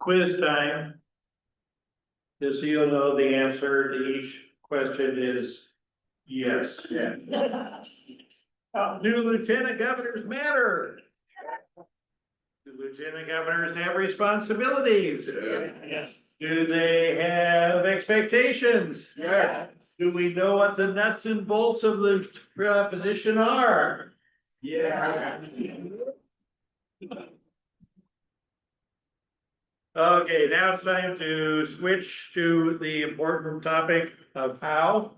Quiz time. Just so you'll know, the answer to each question is yes. Yeah. Do lieutenant governors matter? Do lieutenant governors have responsibilities? Yes. Do they have expectations? Yes. Do we know what the nuts and bolts of the position are? Yeah. Okay, now it's time to switch to the important topic of how.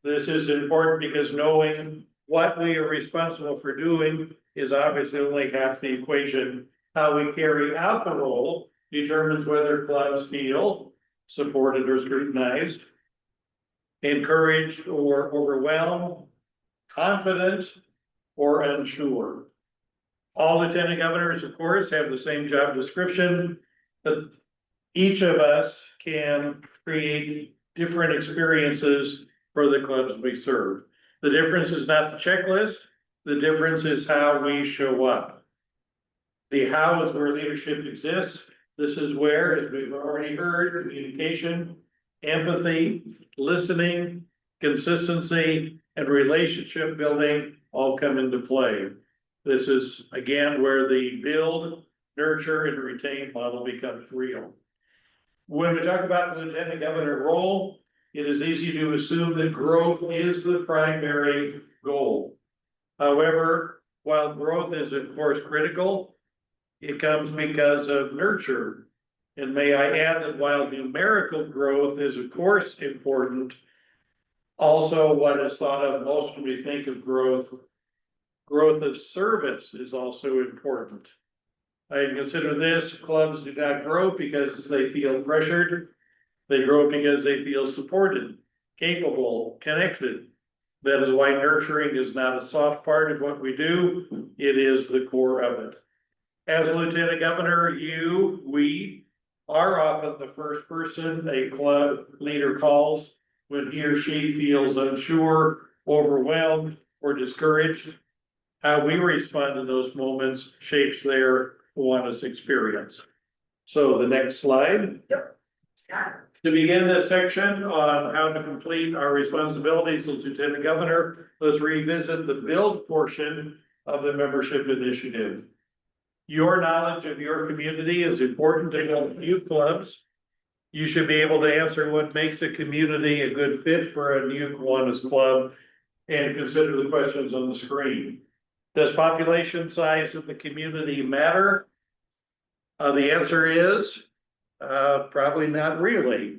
This is important because knowing what we are responsible for doing is obviously only half the equation. How we carry out the role determines whether clubs feel supported or scrutinized, encouraged or overwhelmed, confident or unsure. All lieutenant governors, of course, have the same job description, but each of us can create different experiences for the clubs we serve. The difference is not the checklist, the difference is how we show up. The how is where leadership exists. This is where, as we've already heard, communication, empathy, listening, consistency, and relationship building all come into play. This is, again, where the build, nurture, and retain model becomes real. When we talk about the lieutenant governor role, it is easy to assume that growth is the primary goal. However, while growth is of course critical, it comes because of nurture. And may I add that while numerical growth is of course important, also what is thought of most when we think of growth of service is also important. I consider this, clubs do not grow because they feel pressured. They grow because they feel supported, capable, connected. That is why nurturing is not a soft part of what we do. It is the core of it. As a lieutenant governor, we are often the first person a club leader calls when he or she feels unsure, overwhelmed, or discouraged. How we respond to those moments shapes their Kiwanis experience. So the next slide. Yep. To begin this section on how to complete our responsibilities as Lieutenant Governor, let's revisit the build portion of the membership initiative. Your knowledge of your community is important to build youth clubs. You should be able to answer what makes a community a good fit for a new Kiwanis club and consider the questions on the screen. Does population size of the community matter? The answer is probably not really.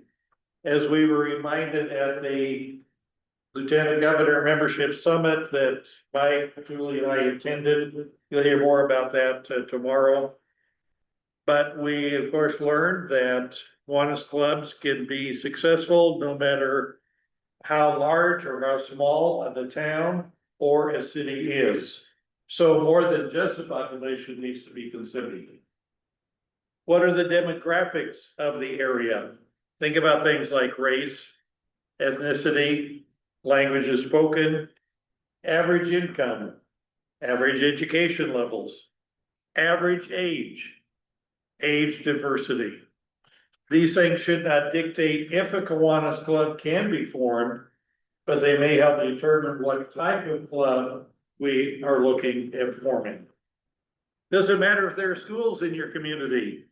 As we were reminded at the Lieutenant Governor Membership Summit that Mike, Julie, and I attended, you'll hear more about that tomorrow. But we, of course, learned that Kiwanis clubs can be successful no matter how large or how small the town or a city is. So more than just the population needs to be considered. What are the demographics of the area? Think about things like race, ethnicity, languages spoken, average income, average education levels, average age diversity. These things should not dictate if a Kiwanis club can be formed, but they may help determine what type of club we are looking at forming. Doesn't matter if there are schools in your community.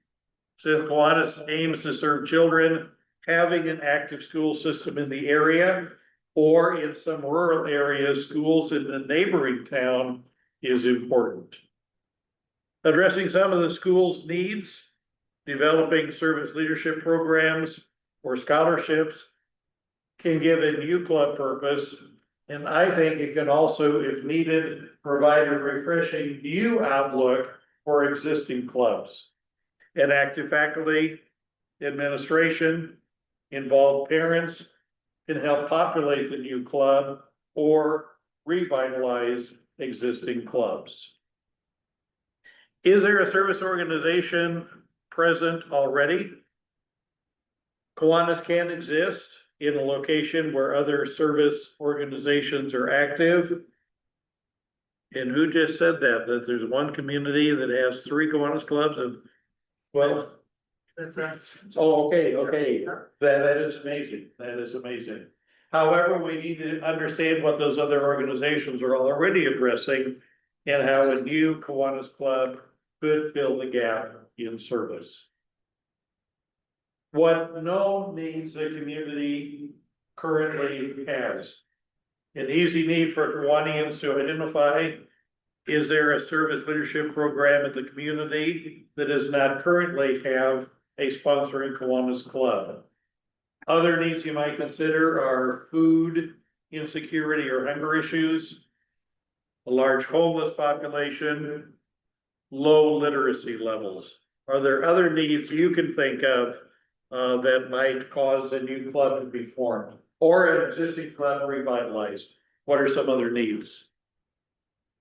So Kiwanis aims to serve children, having an active school system in the area or in some rural areas, schools in the neighboring town is important. Addressing some of the school's needs, developing service leadership programs or scholarships can give a new club purpose. And I think it can also, if needed, provide a refreshing new outlook for existing clubs. And active faculty, administration, involved parents can help populate the new club or revitalize existing clubs. Is there a service organization present already? Kiwanis can exist in a location where other service organizations are active. And who just said that? That there's one community that has 3 Kiwanis clubs? And well, That's us. Oh, okay, that is amazing, that is amazing. However, we need to understand what those other organizations are already addressing. And how a new Kiwanis Club could fill the gap in service. What no needs the community currently has. An easy need for Kiwanians to identify. Is there a service leadership program in the community that does not currently have a sponsoring Kiwanis Club? Other needs you might consider are food insecurity or hunger issues, a large homeless population, low literacy levels. Are there other needs you can think of that might cause a new club to be formed or an existing club revitalized? What are some other needs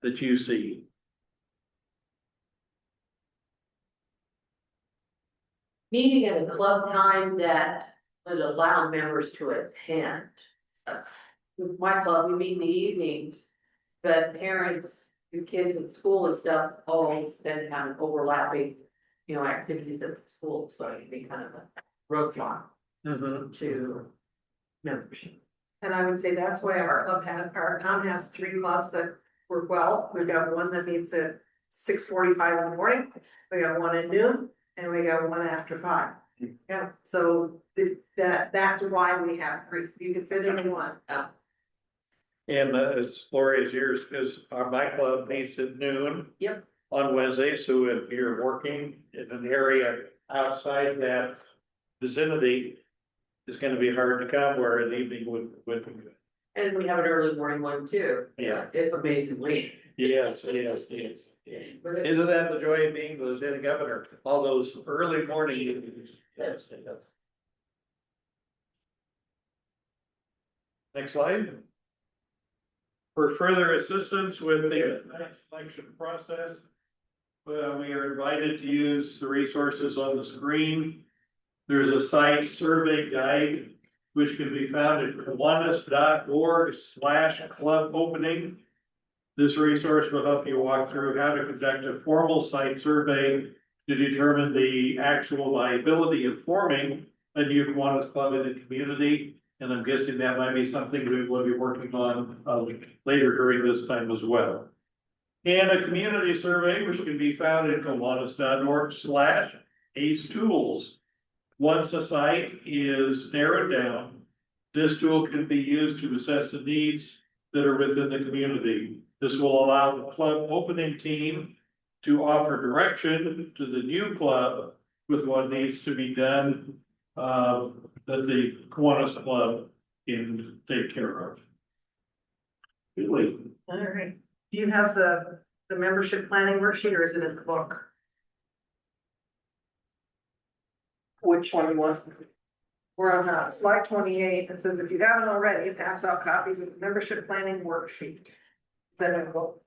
that you see? Meeting at a club time that would allow members to attend. With my club, we meet in the evenings, but parents, your kids at school and stuff, always tend to have overlapping, activities at the school, so it can be kind of a roadblock to membership. And I would say that's why our town has 3 clubs that work well. We've got one that meets at 6:45 in the morning. We got one at noon and we got one after 5. Yeah, so that's why we have 3. You can fit in one. And as Lori is yours, because my club meets at noon. Yep. On Wednesday, so if you're working in an area outside that vicinity, it's gonna be hard to come where an evening would. And we have an early morning one too. Yeah. If amazingly. Yes. Isn't that the joy of being the lieutenant governor? All those early morning meetings. Yes. Next slide. For further assistance with the selection process, we are invited to use the resources on the screen. There's a site survey guide, which can be found at kiwanis.org/club opening. This resource will help you walk through how to conduct a formal site survey to determine the actual viability of forming a new Kiwanis club in the community. And I'm guessing that might be something we will be working on later during this time as well. And a community survey, which can be found at kiwanis.org/ACE tools. Once a site is narrowed down, this tool can be used to assess the needs that are within the community. This will allow the club opening team to offer direction to the new club with what needs to be done that the Kiwanis Club can take care of. Really? All right. Do you have the membership planning worksheet or is it in the book? Which one you want? We're on slide 28. It says if you haven't already, pass out copies of the membership planning worksheet. Is that in the book?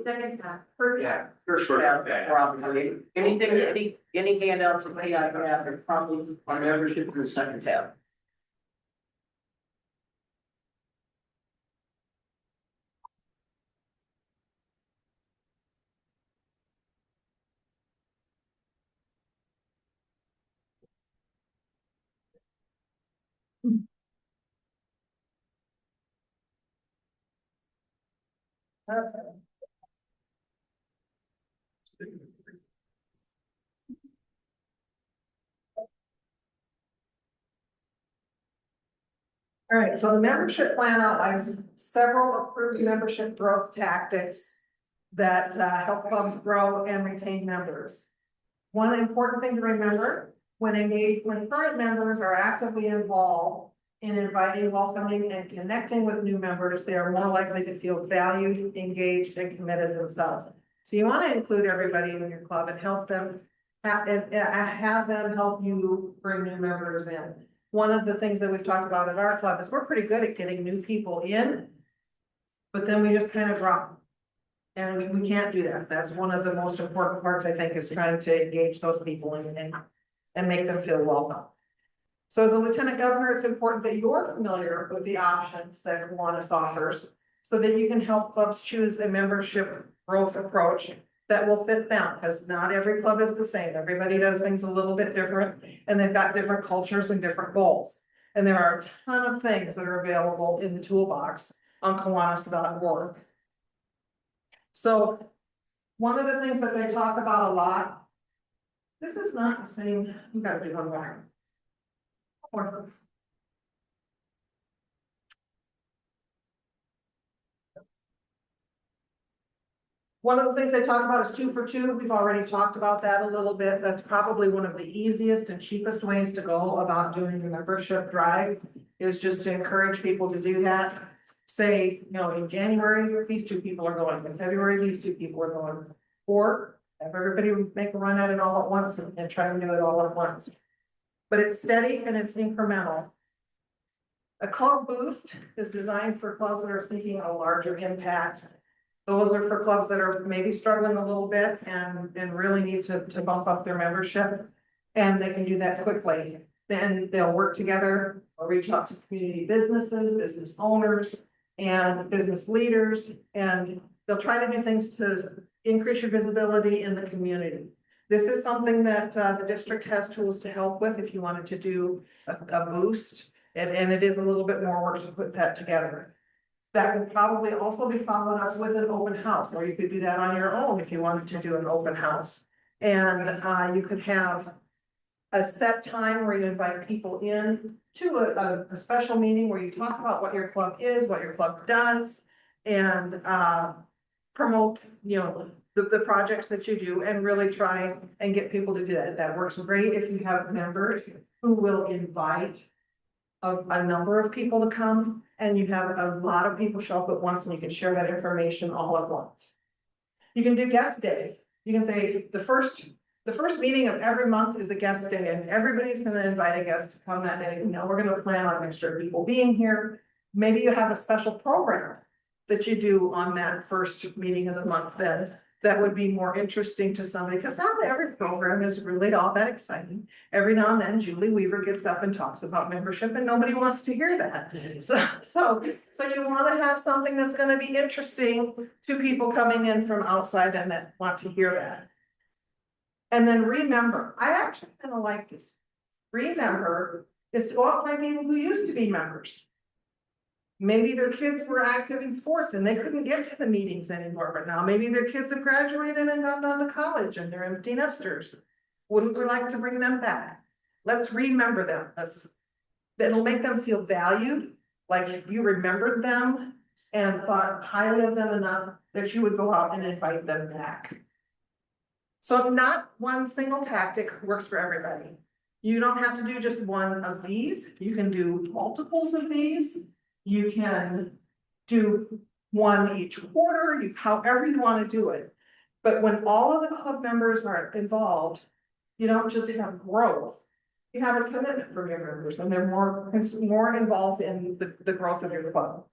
Second time. First tab, probably. Anything, any handouts that may have, are probably on membership in the second tab. All right, so the membership plan outlines several approved membership growth tactics that help clubs grow and retain members. One important thing to remember, when current members are actively involved in inviting, welcoming, and connecting with new members, they are more likely to feel valued, engaged, and committed themselves. So you want to include everybody in your club and help them, have them help you bring new members in. One of the things that we've talked about at our club is we're pretty good at getting new people in, but then we just kind of drop. And we can't do that. That's one of the most important parts, I think, is trying to engage those people and make them feel welcome. So as a lieutenant governor, it's important that you're familiar with the options that Kiwanis offers so that you can help clubs choose a membership growth approach that will fit them, because not every club is the same. Everybody does things a little bit different, and they've got different cultures and different goals. And there are a ton of things that are available in the toolbox on Kiwanis.org. So one of the things that they talk about a lot, this is not the same, you gotta do one more. One of the things they talk about is 2 for 2. We've already talked about that a little bit. That's probably one of the easiest and cheapest ways to go about doing the membership drive, is just to encourage people to do that. Say, you know, in January, these 2 people are going, in February, these 2 people are going. Or have everybody make a run at it all at once and try to do it all at once. But it's steady and it's incremental. A club boost is designed for clubs that are seeking a larger impact. Those are for clubs that are maybe struggling a little bit and really need to bump up their membership. And they can do that quickly. Then they'll work together, or reach out to community businesses, business owners, and business leaders. And they'll try to do things to increase your visibility in the community. This is something that the district has tools to help with if you wanted to do a boost. And it is a little bit more work to put that together. That would probably also be followed up with an open house, or you could do that on your own if you wanted to do an open house. And you could have a set time where you invite people in to a special meeting where you talk about what your club is, what your club does, and promote, you know, the projects that you do, and really try and get people to do that. That works great if you have members who will invite a number of people to come, and you have a lot of people show up at once, and you can share that information all at once. You can do guest days. You can say the first meeting of every month is a guest day, and everybody's gonna invite a guest to come that day. You know, we're gonna plan on extra people being here. Maybe you have a special program that you do on that first meeting of the month then. That would be more interesting to somebody, because not every program is really all that exciting. Every now and then Julie Weaver gets up and talks about membership, and nobody wants to hear that. So you want to have something that's going to be interesting to people coming in from outside and that want to hear that. And then remember, I actually kind of like this. Remember is to go out and find people who used to be members. Maybe their kids were active in sports and they couldn't get to the meetings anymore, but now maybe their kids have graduated and gone on to college and they're empty nesters. Wouldn't we like to bring them back? Let's remember them. It'll make them feel valued, like you remembered them and thought highly of them enough that you would go out and invite them back. So not one single tactic works for everybody. You don't have to do just one of these. You can do multiples of these. You can do one each quarter, however you want to do it. But when all of the club members are involved, you don't just have growth. You have a commitment from your members, and they're more involved in the growth of your club.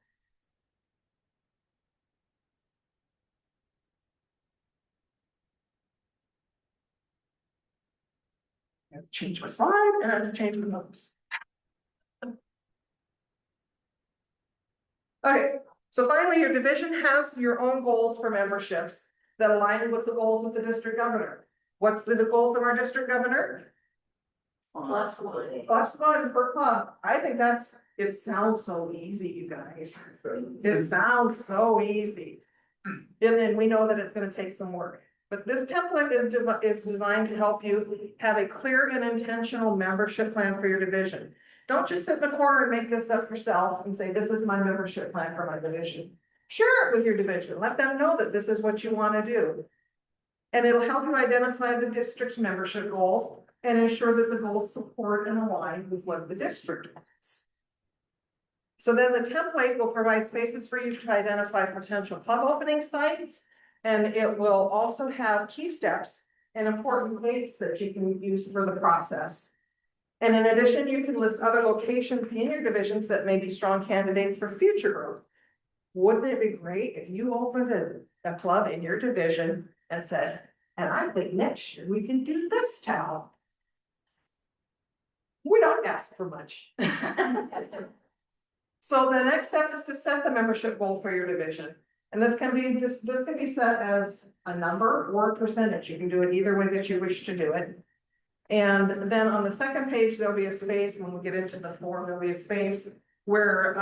I have to change my slide and I have to change my notes. Okay, so finally, your division has your own goals for memberships that align with the goals of the district governor. What's the goals of our district governor? Plus one. Plus one per club. I think it sounds so easy, you guys. It sounds so easy. And then we know that it's gonna take some work. But this template is designed to help you have a clear and intentional membership plan for your division. Don't just sit in the corner and make this up yourself and say, this is my membership plan for my division. Share it with your division. Let them know that this is what you want to do. And it'll help you identify the district's membership goals and ensure that the goals support and align with what the district wants. So then the template will provide spaces for you to identify potential club opening sites, and it will also have key steps and important dates that you can use for the process. And in addition, you can list other locations in your divisions that may be strong candidates for future growth. Wouldn't it be great if you opened a club in your division and said, and I think next year we can do this town? We don't ask for much. So the next step is to set the membership goal for your division. And this can be set as a number or a percentage. You can do it either way that you wish to do it. And then on the second page, there'll be a space, when we get into the form, there'll be a space where,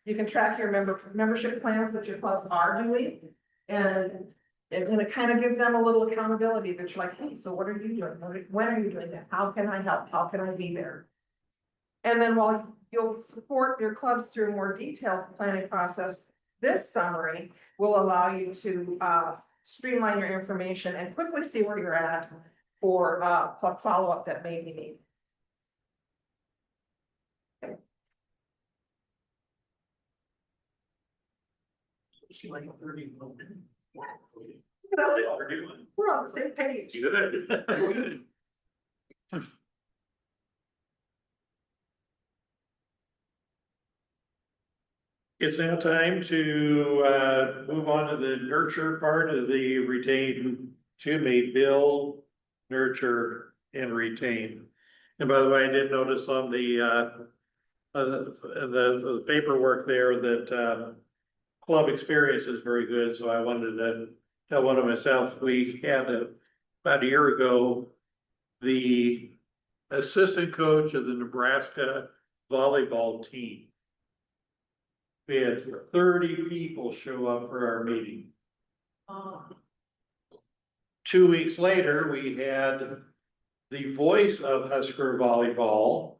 you can track your membership plans that your clubs are doing. And it kind of gives them a little accountability that you're like, hey, so what are you doing? When are you doing that? How can I help? How can I be there? And then while you'll support your clubs through a more detailed planning process, this summary will allow you to streamline your information and quickly see where you're at for club follow-up that may be needed. She like 30. That's it. We're on the same page. Good. It's now time to move on to the nurture part of the retain, build, nurture, and retain. And by the way, I did notice on the paperwork there that club experience is very good, so I wanted to tell one of myself, we had about a year ago, the assistant coach of the Nebraska volleyball team. We had 30 people show up for our meeting. 2 weeks later, we had the voice of Husker volleyball.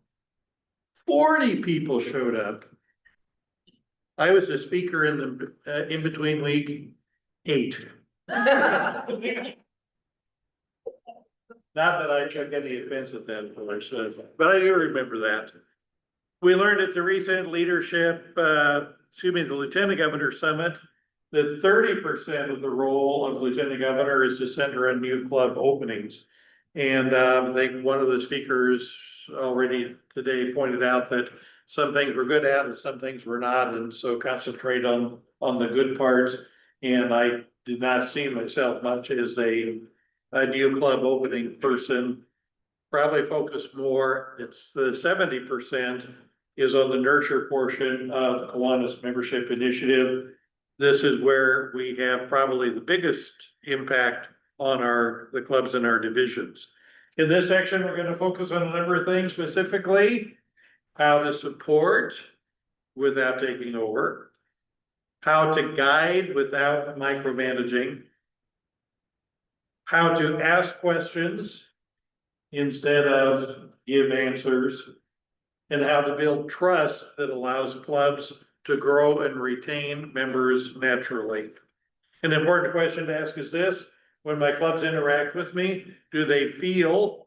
40 people showed up. I was the speaker in the in between week 8. Not that I took any offense at that, but I do remember that. We learned at the recent leadership, the Lieutenant Governor Summit, that 30% of the role of Lieutenant Governor is to center on new club openings. And I think one of the speakers already today pointed out that some things we're good at and some things we're not, and so concentrate on the good parts. And I did not see myself much as a new club opening person. Probably focus more, it's the 70% is on the nurture portion of Kiwanis membership initiative. This is where we have probably the biggest impact on the clubs in our divisions. In this section, we're going to focus on a number of things, specifically how to support without taking over, how to guide without micromanaging, how to ask questions instead of give answers, and how to build trust that allows clubs to grow and retain members naturally. An important question to ask is this: when my clubs interact with me, do they feel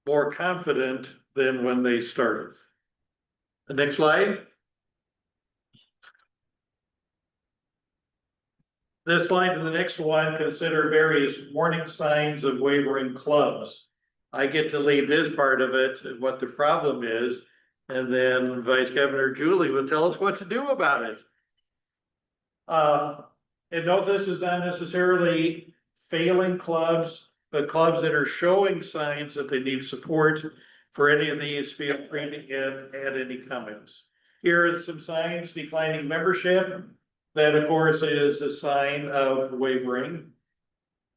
more confident than when they started? The next slide. This slide and the next one consider various warning signs of wavering clubs. I get to lead this part of it, what the problem is, and then Vice Governor Julie will tell us what to do about it. And note this is not necessarily failing clubs, but clubs that are showing signs that they need support. For any of these, feel free to add any comments. Here are some signs: declining membership. That, of course, is a sign of wavering.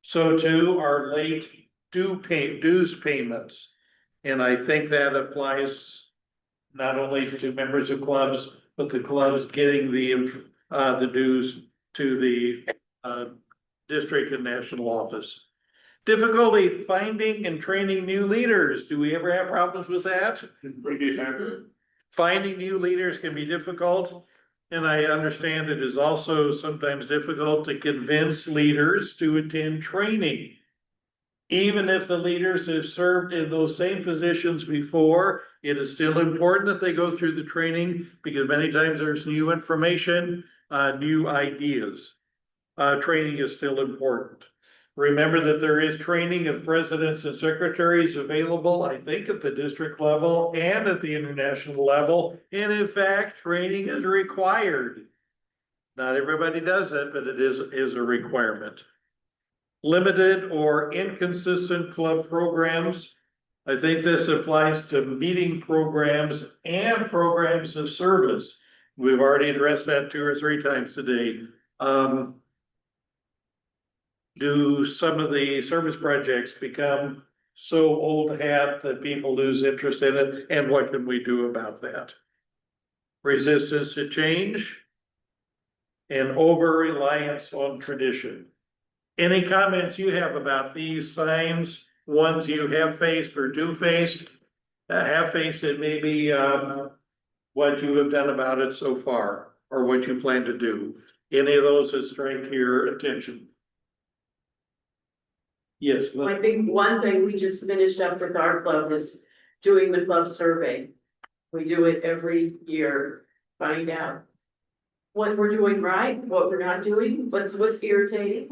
So too are late dues payments. And I think that applies not only to members of clubs, but the clubs getting the dues to the district and national office. Difficulty finding and training new leaders. Do we ever have problems with that? Finding new leaders can be difficult. And I understand it is also sometimes difficult to convince leaders to attend training. Even if the leaders have served in those same positions before, it is still important that they go through the training, because many times there's new information, new ideas. Training is still important. Remember that there is training of presidents and secretaries available, I think, at the district level and at the international level. And in fact, training is required. Not everybody does it, but it is a requirement. Limited or inconsistent club programs. I think this applies to meeting programs and programs of service. We've already addressed that 2 or 3 times today. Do some of the service projects become so old hat that people lose interest in it, and what can we do about that? Resistance to change and over-reliance on tradition. Any comments you have about these signs, ones you have faced or do face, have faced, and maybe what you have done about it so far, or what you plan to do? Any of those that strike your attention? Yes. I think one thing we just finished up with our club is doing the club survey. We do it every year, find out what we're doing right, what we're not doing, what's irritating,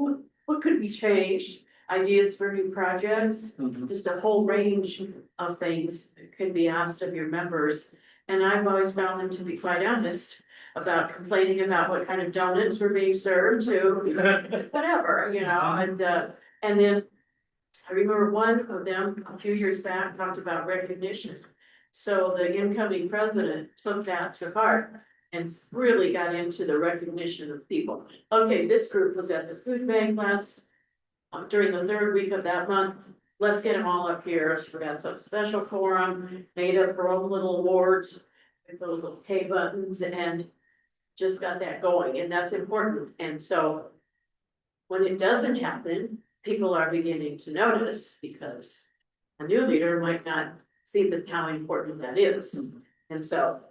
what could be changed, ideas for new projects. Just a whole range of things can be asked of your members. And I've always found them to be quite honest about complaining about what kind of donuts were being served to whatever, and then I remember one of them a few years back talked about recognition. So the incoming president took that to heart and really got into the recognition of people. Okay, this group was at the food bank during the third week of that month. Let's get them all up here. We got some special for them, made up our own little awards with those little K buttons, and just got that going. And that's important. And so when it doesn't happen, people are beginning to notice, because a new leader might not see how important that is. And so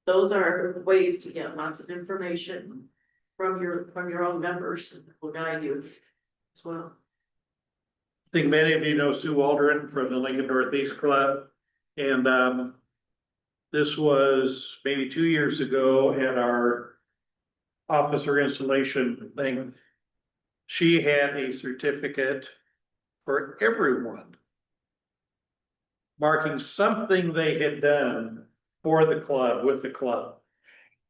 those are ways to get lots of information from your own members, will guide you as well. I think many of you know Sue Waldron from the Lincoln Northeast Club. And this was maybe 2 years ago at our officer installation thing. She had a certificate for everyone, marking something they had done for the club, with the club.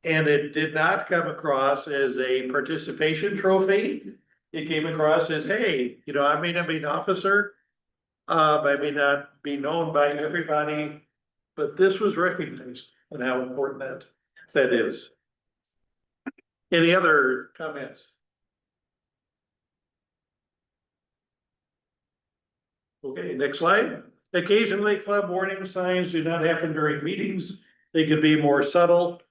And it did not come across as a participation trophy. It came across as, hey, I may not be an officer, I may not be known by everybody, but this was recognized and how important that is. Any other comments? Okay, next slide. Occasionally, club warning signs do not happen during meetings. They could be more subtle.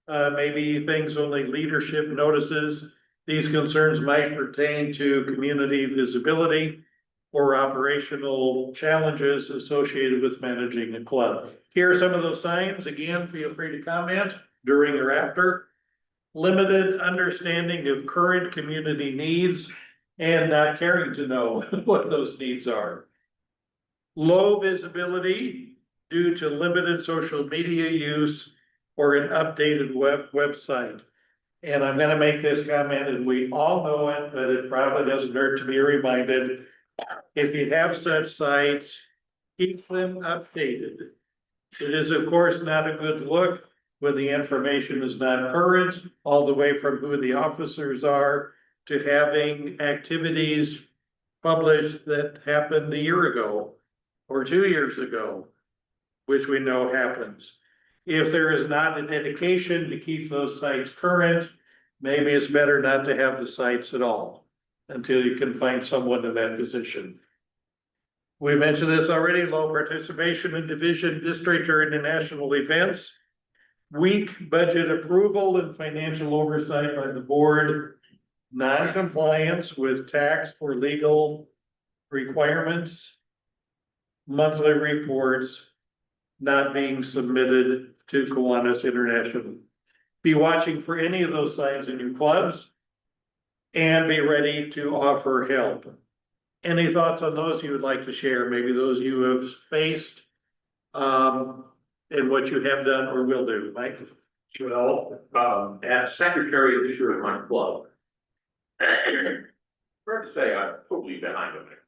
Maybe things only leadership notices. These concerns might pertain to community visibility or operational challenges associated with managing a club. Here are some of those signs. Again, feel free to comment during or after. Limited understanding of current community needs and not caring to know what those needs are. Low visibility due to limited social media use or an updated website. And I'm going to make this comment, and we all know it, but it probably doesn't hurt to be reminded. If you have such sites, keep them updated. It is, of course, not a good look when the information is not current, all the way from who the officers are to having activities published that happened a year ago or 2 years ago, which we know happens. If there is not a dedication to keep those sites current, maybe it's better not to have the sites at all until you can find someone in that position. We mentioned this already, low participation in division, district, or international events. Weak budget approval and financial oversight by the board. Non-compliance with tax or legal requirements. Monthly reports not being submitted to Kiwanis International. Be watching for any of those signs in your clubs and be ready to offer help. Any thoughts on those you would like to share? Maybe those you have faced and what you have done or will do, Mike? Well, as secretary this year of my club, fair to say I'm totally behind on it.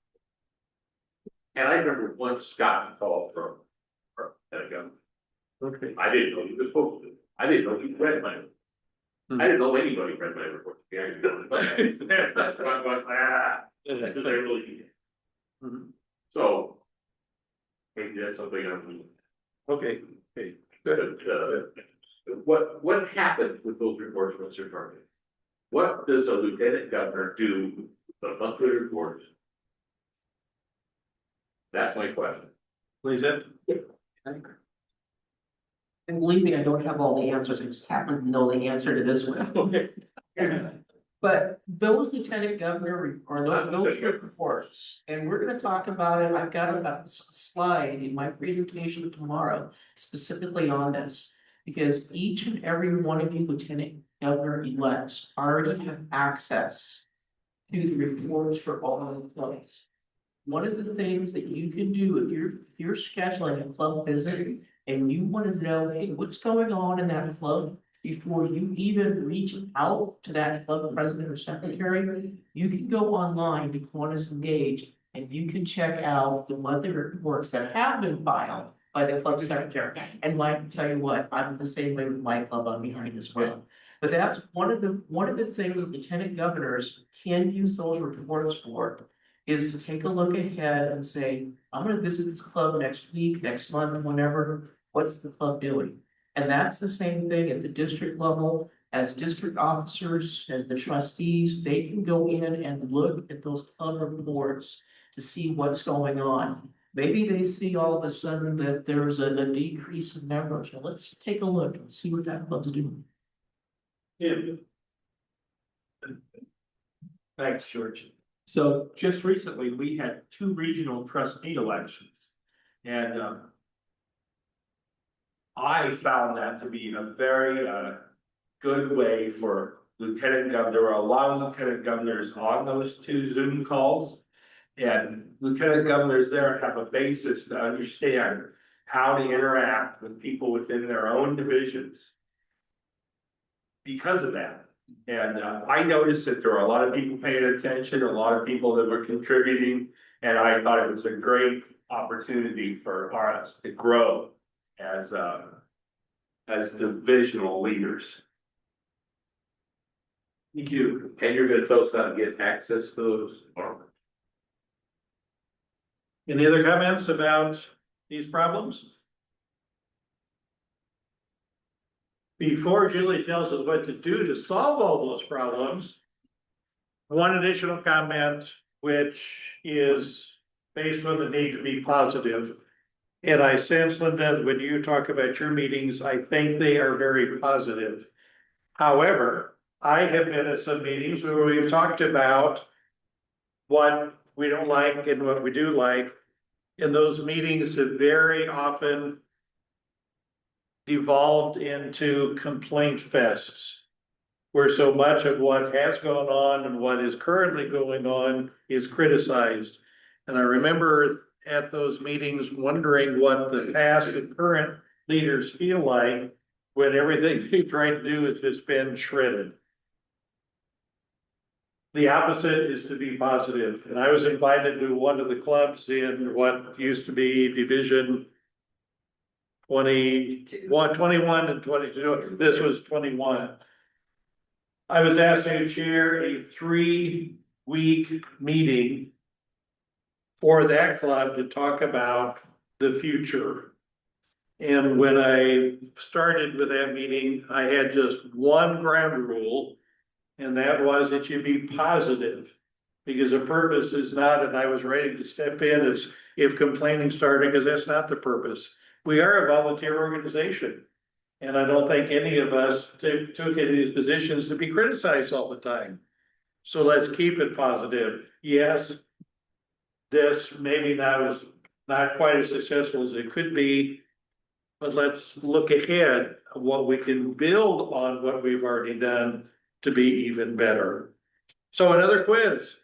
And I remember once got a call from Pentagon. Okay. I didn't know he was supposed to. I didn't know he read my. I didn't know anybody read my report. Yeah, that's why I'm going, because I really need it. So, maybe that's something I'm. Okay, good. What happened with those reports once they're targeted? What does a lieutenant governor do with the monthly reports? That's my question. Please, Ed. And believe me, I don't have all the answers, I just happen to know the answer to this one. But those lieutenant governor or those reports, and we're gonna talk about it, I've got a slide in my presentation tomorrow specifically on this. Because each and every one of you lieutenant governor elects already have access to the reports for all of the clubs. One of the things that you can do if you're scheduling a club visit and you want to know, hey, what's going on in that club before you even reach out to that club president or secretary, you can go online to Kiwanis Engage and you can check out the monthly reports that have been filed by the club secretary. And Mike, tell you what, I'm the same way with my club on behind as well. But that's one of the things that lieutenant governors can use those reports for, is to take a look ahead and say, I'm gonna visit this club next week, next month, whenever, what's the club doing? And that's the same thing at the district level, as district officers, as the trustees, they can go in and look at those club reports to see what's going on. Maybe they see all of a sudden that there's a decrease in members, well, let's take a look and see what that club's doing. Yeah. Thanks, George. So just recently, we had 2 regional trustee elections. And I found that to be a very good way for lieutenant governor. There were a lot of lieutenant governors on those 2 Zoom calls. And lieutenant governors there have a basis to understand how to interact with people within their own divisions because of that. And I noticed that there were a lot of people paying attention, a lot of people that were contributing, and I thought it was a great opportunity for us to grow as divisional leaders. Thank you. And you're gonna tell us how to get access to those departments? Any other comments about these problems? Before Julie tells us what to do to solve all those problems, one additional comment, which is based on the need to be positive. And I sense, Linda, when you talk about your meetings, I think they are very positive. However, I have been at some meetings where we've talked about what we don't like and what we do like. And those meetings have very often devolved into complaint fests, where so much of what has gone on and what is currently going on is criticized. And I remember at those meetings wondering what the past and current leaders feel like when everything they try to do has just been shredded. The opposite is to be positive. And I was invited to one of the clubs in what used to be Division 21 and 22. This was 21. I was asked to chair a 3-week meeting for that club to talk about the future. And when I started with that meeting, I had just one ground rule, and that was that you be positive, because the purpose is not, and I was ready to step in if complaining started, because that's not the purpose. We are a volunteer organization. And I don't think any of us took any of these positions to be criticized all the time. So let's keep it positive. Yes, this maybe not quite as successful as it could be, but let's look ahead of what we can build on what we've already done to be even better. So another quiz.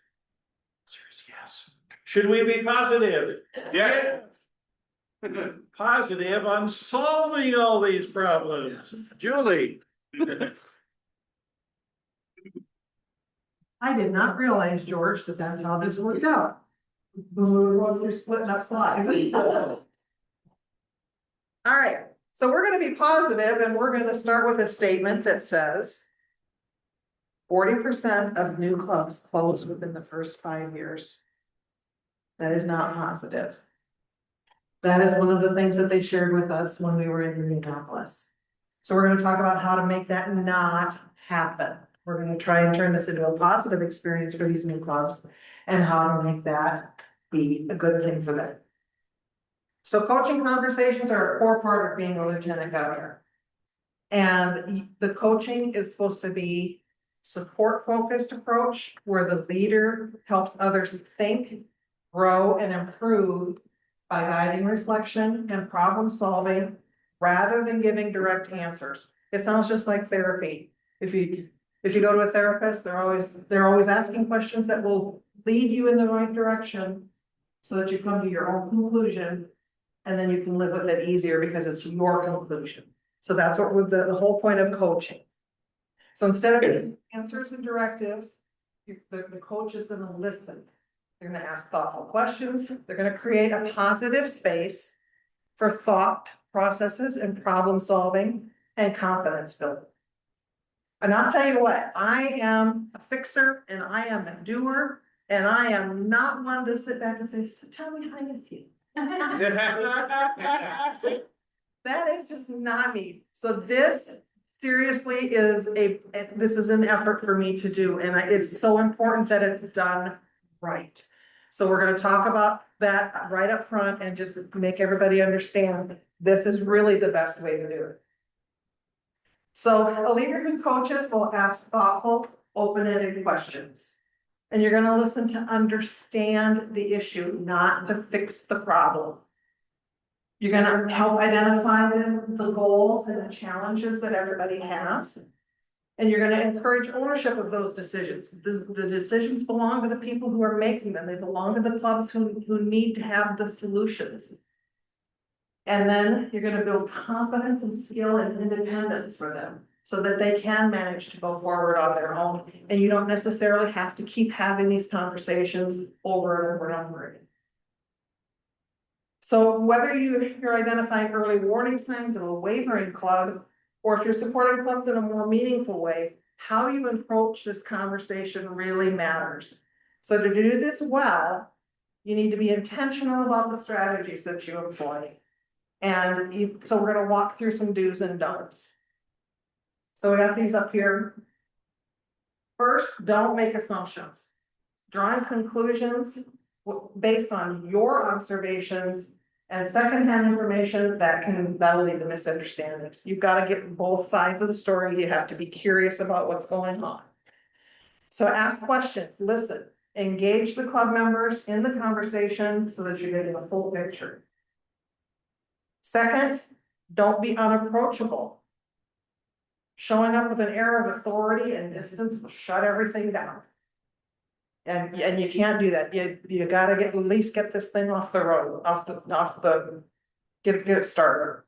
Yes. Should we be positive? Yeah. Positive on solving all these problems. Julie. I did not realize, George, that that's how this worked out. When we were going through splitting up slides. All right, so we're gonna be positive and we're gonna start with a statement that says 40% of new clubs close within the first 5 years. That is not positive. That is one of the things that they shared with us when we were in Indianapolis. So we're gonna talk about how to make that not happen. We're gonna try and turn this into a positive experience for these new clubs and how to make that be a good thing for them. So coaching conversations are a core part of being a lieutenant governor. And the coaching is supposed to be support-focused approach where the leader helps others think, grow, and improve by guiding reflection and problem solving rather than giving direct answers. It sounds just like therapy. If you go to a therapist, they're always asking questions that will lead you in the right direction so that you come to your own conclusion, and then you can live with it easier because it's your conclusion. So that's what with the whole point of coaching. So instead of giving answers and directives, the coach is gonna listen. They're gonna ask thoughtful questions. They're gonna create a positive space for thought processes and problem solving and confidence building. And I'll tell you what, I am a fixer and I am a doer, and I am not one to sit back and say, so tell me how you feel. That is just not me. So this seriously is this is an effort for me to do, and it's so important that it's done right. So we're gonna talk about that right up front and just make everybody understand this is really the best way to do it. So a leader who coaches will ask thoughtful, open-ended questions. And you're gonna listen to understand the issue, not to fix the problem. You're gonna help identify the goals and the challenges that everybody has. And you're gonna encourage ownership of those decisions. The decisions belong to the people who are making them. They belong to the clubs who need to have the solutions. And then you're gonna build confidence and skill and independence for them so that they can manage to go forward on their own. And you don't necessarily have to keep having these conversations over and over and over again. So whether you're identifying early warning signs in a wavering club, or if you're supporting clubs in a more meaningful way, how you approach this conversation really matters. So to do this well, you need to be intentional about the strategies that you employ. And so we're gonna walk through some do's and don'ts. So we got these up here. First, don't make assumptions. Drawing conclusions based on your observations and secondhand information that'll lead to misunderstandings. You've got to get both sides of the story. You have to be curious about what's going on. So ask questions, listen, engage the club members in the conversation so that you're getting a full picture. Second, don't be unapproachable. Showing up with an air of authority and distance will shut everything down. And you can't do that. You gotta at least get this thing off the road, get it started.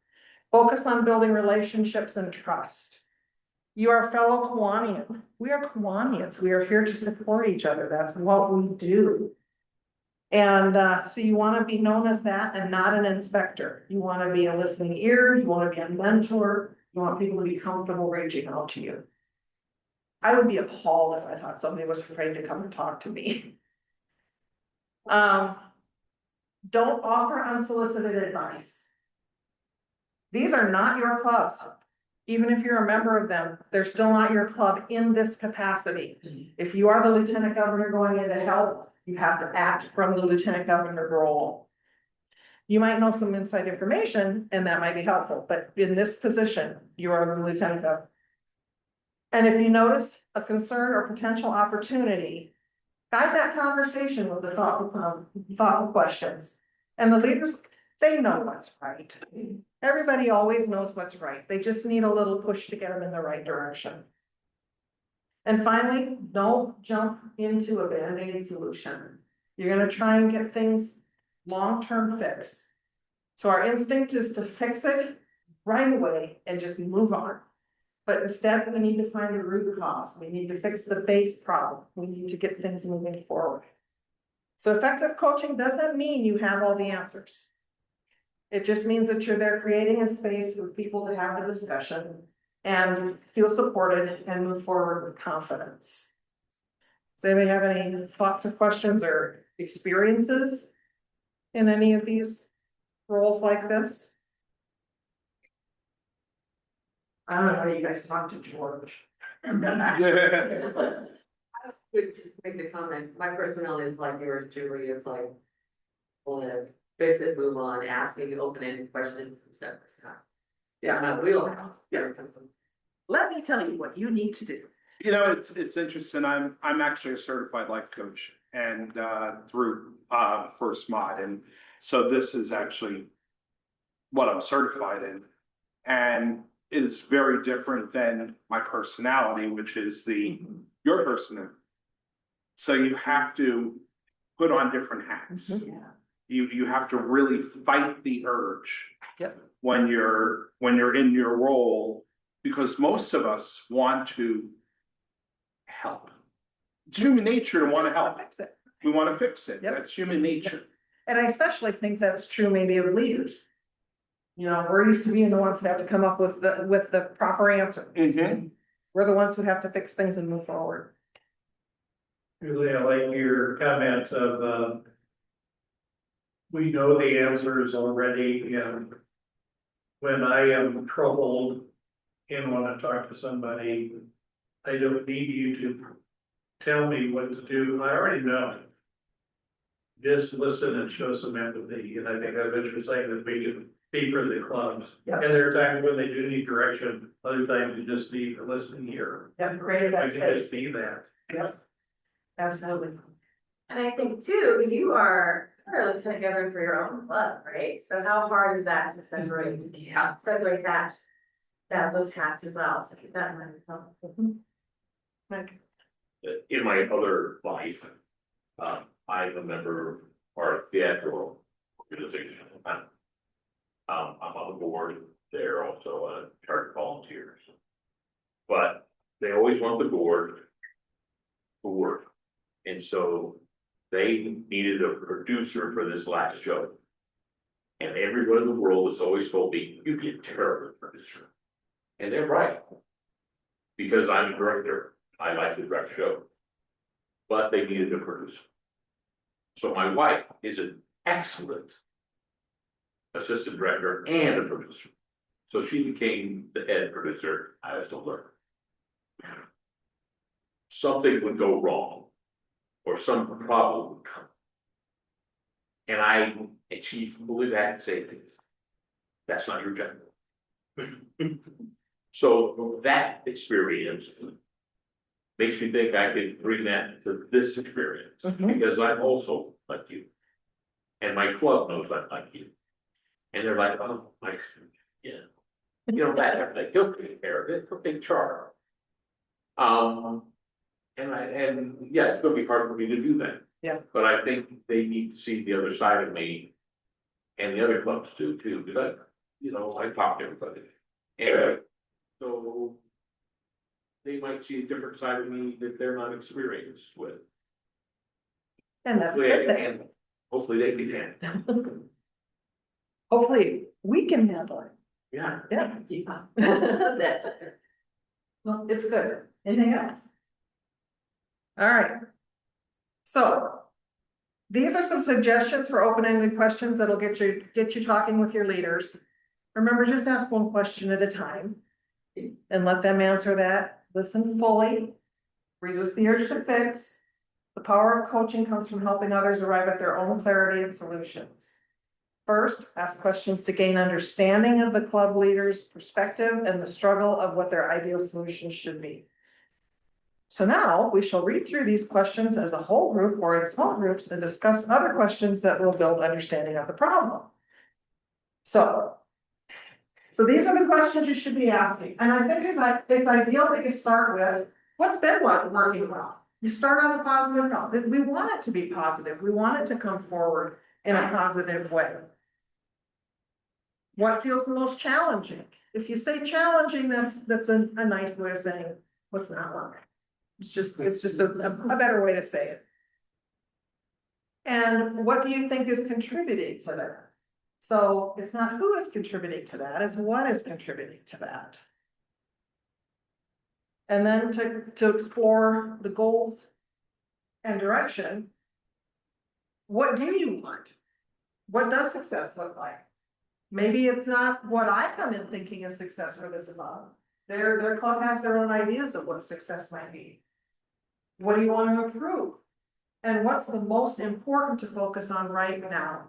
Focus on building relationships and trust. You are fellow Kiwanian. We are Kiwanians. We are here to support each other. That's what we do. And so you want to be known as that and not an inspector. You want to be a listening ear. You want to be a mentor. You want people to be comfortable reaching out to you. I would be appalled if I thought somebody was afraid to come and talk to me. Don't offer unsolicited advice. These are not your clubs. Even if you're a member of them, they're still not your club in this capacity. If you are the lieutenant governor going in to help, you have to act from the lieutenant governor role. You might know some inside information and that might be helpful, but in this position, you are the lieutenant governor. And if you notice a concern or potential opportunity, guide that conversation with the thoughtful questions. And the leaders, they know what's right. Everybody always knows what's right. They just need a little push to get them in the right direction. And finally, don't jump into a Band-Aid solution. You're going to try and get things long-term fix. So our instinct is to fix it right away and just move on. But instead, we need to find the root cause. We need to fix the base problem. We need to get things moving forward. So effective coaching doesn't mean you have all the answers. It just means that you're there creating a space for people to have the discussion and feel supported and move forward with confidence. Does anybody have any thoughts or questions or experiences in any of these roles like this? I don't know how you guys talk to George. Could just make the comment, my personality is like yours, Julie, is like, wanna fix it, move on, asking open-ended questions and stuff. It's not- Yeah. My wheelhouse. Yeah. Let me tell you what you need to do. You know, it's interesting. I'm actually a certified life coach and through First Mod. And so this is actually what I'm certified in. And it is very different than my personality, which is your personality. So you have to put on different hats. Yeah. You have to really fight the urge. Yep. When you're in your role, because most of us want to help. It's human nature to want to help. Fix it. We want to fix it. Yep. That's human nature. And I especially think that's true maybe of leaders. You know, we're used to being the ones that have to come up with the proper answer. Mhm. We're the ones who have to fix things and move forward. Julie, I like your comment of, we know the answers already, and when I am troubled and want to talk to somebody, I don't need you to tell me what to do. I already know. Just listen and show some empathy, and I think that's what you're saying, that we can be for the clubs. Yeah. And there are times when they do need direction, other times you just need to listen here. Yeah, create I that can just space. be that. Yep. Absolutely. And I think too, you're a lieutenant governor for your own club, right? So how hard is that to separate, separate those tasks as well, so keep that in mind. Mike. In my other life, I'm a member of our theatrical organization. I'm on the board there, also charter volunteers. But they always want the board to work. And so they needed a producer for this last show. And everyone in the world has always told me, you'd be a terrible producer. And they're right. Because I'm a director, I like to direct show. But they needed a producer. So my wife is an excellent assistant director and a producer. So she became the head producer. I was to learn. Something would go wrong, or some problem would come. And she believed I had to say things. That's not your job. So that experience makes me think I could bring that to this experience, because I'm also like you. And my club knows I'm like you. And they're like, oh, Mike, yeah. You know, that, like, he'll take care of it, he'll take charge. And yeah, it's gonna be hard for me to do that. Yeah. But I think they need to see the other side of me. And the other clubs do too, because I talk to everybody. And so they might see a different side of me that they're not experienced with. And that's Hopefully I good can thing. handle it. Hopefully they can handle it. Hopefully, we can handle it. Yeah. Yeah. Well, it's good. Anything else? All right. So these are some suggestions for open-ended questions that'll get you talking with your leaders. Remember, just ask one question at a time and let them answer that. Listen fully. Resist the urge to fix. The power of coaching comes from helping others arrive at their own clarity and solutions. First, ask questions to gain understanding of the club leader's perspective and the struggle of what their ideal solution should be. So now we shall read through these questions as a whole group or in small groups and discuss other questions that will build understanding of the problem. So these are the questions you should be asking. And I think it's ideal that you start with what's been working well. You start on a positive note. We want it to be positive. We want it to come forward in a positive way. What feels the most challenging? If you say challenging, that's a nice way of saying what's not working. It's just a better way to say it. And what do you think is contributing to that? So it's not who is contributing to that, it's what is contributing to that. And then to explore the goals and direction. What do you want? What does success look like? Maybe it's not what I come in thinking is success for this month. Their club has their own ideas of what success might be. What do you want to improve? And what's the most important to focus on right now?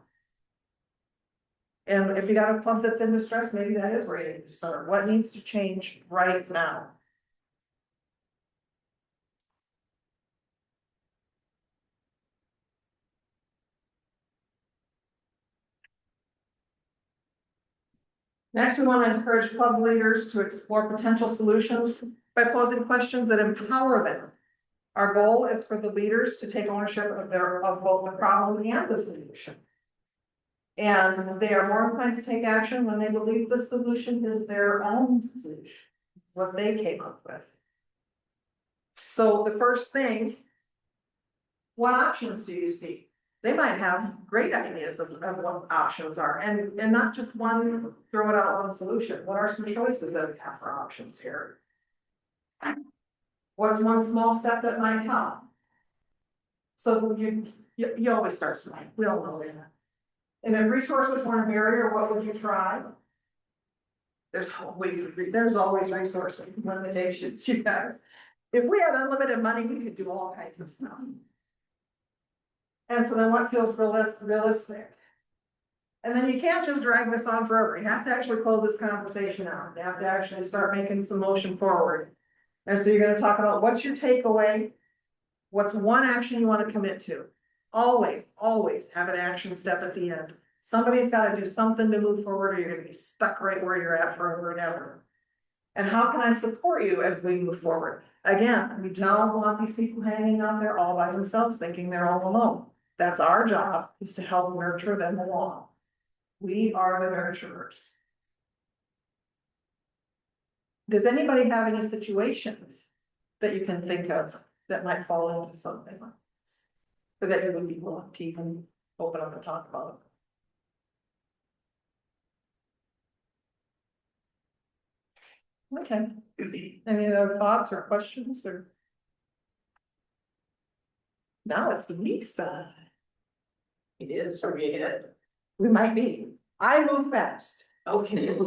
And if you got a club that's in distress, maybe that is where you need to start. What needs to change right now? Next, we want to encourage club leaders to explore potential solutions by posing questions that empower them. Our goal is for the leaders to take ownership of both the problem and the solution. And they are more inclined to take action when they believe the solution is their own solution, what they came up with. So the first thing, what options do you see? They might have great ideas of what options are, and not just one, throw it out one solution. What are some choices that we have for options here? What's one small step that might help? So you always start small, we all know that. And if resources weren't a barrier, what would you try? There's always resource limitations, you guys. If we had unlimited money, we could do all kinds of stuff. And so then what feels realistic? And then you can't just drag this on forever. You have to actually close this conversation out. You have to actually start making some motion forward. And so you're gonna talk about what's your takeaway? What's one action you want to commit to? Always have an action step at the end. Somebody's got to do something to move forward, or you're gonna be stuck right where you're at forever and ever. And how can I support you as we move forward? Again, we don't want these people hanging out there all by themselves, thinking they're all alone. That's our job, is to help nurture them along. We are the nurturers. Does anybody have any situations that you can think of that might fall into something like this? Or that you would be willing to even open up and talk about? Okay, any other thoughts or questions or? Now it's the Lisa. It is, or we might be. I move fast. Okay.